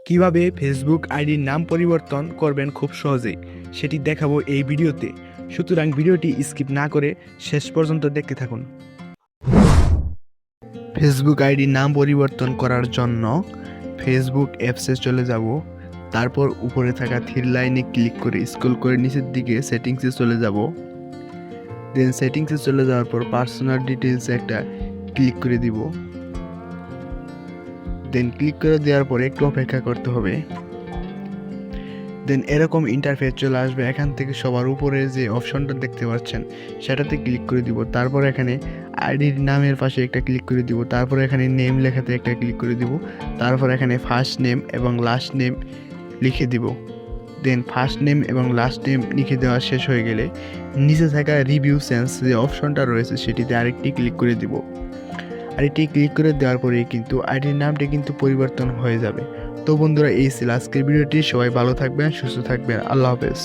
কিভাবে ফেসবুক আইডির নাম পরিবর্তন করবেন খুব সহজেই সেটি দেখাবো এই ভিডিওতে। সুতরাং ভিডিওটি স্কিপ না করে শেষ পর্যন্ত দেখতে থাকুন। ফেসবুক আইডির নাম পরিবর্তন করার জন্য ফেসবুক অ্যাপসে চলে যাব। তারপর উপরে থাকা থ্রি লাইনে ক্লিক করে স্ক্রল করে নিচের দিকে সেটিংসে চলে যাব। দেন সেটিংসে চলে যাওয়ার পর পার্সোনাল ডিটেলসে একটা ক্লিক করে দিব। দেন ক্লিক করে দেওয়ার পরে একটু অপেক্ষা করতে হবে। দেন এরকম ইন্টারফেস চলে আসবে। এখান থেকে সবার উপরে যে অপশনটা দেখতে পাচ্ছেন সেটাতে ক্লিক করে দিব। তারপর এখানে আইডির নামের পাশে একটা ক্লিক করে দিব। তারপর এখানে নেম লেখাতে একটা ক্লিক করে দিব। তারপর এখানে ফার্স্ট নেম এবং লাস্ট নেম লিখে দিব। দেন ফার্স্ট নেম এবং লাস্ট নেম লিখে দেওয়া শেষ হয়ে গেলে নিচে থাকা রিভিউ সেন্স যে অপশনটা রয়েছে সেটিতে আরেকটি ক্লিক করে দিব। আরেকটি ক্লিক করে দেওয়ার পরেই কিন্তু আইডির নামটি কিন্তু পরিবর্তন হয়ে যাবে। তো বন্ধুরা, এই ছিল আজকের ভিডিওটি। সবাই ভালো থাকবেন, সুস্থ থাকবেন। আল্লাহ হাফেজ।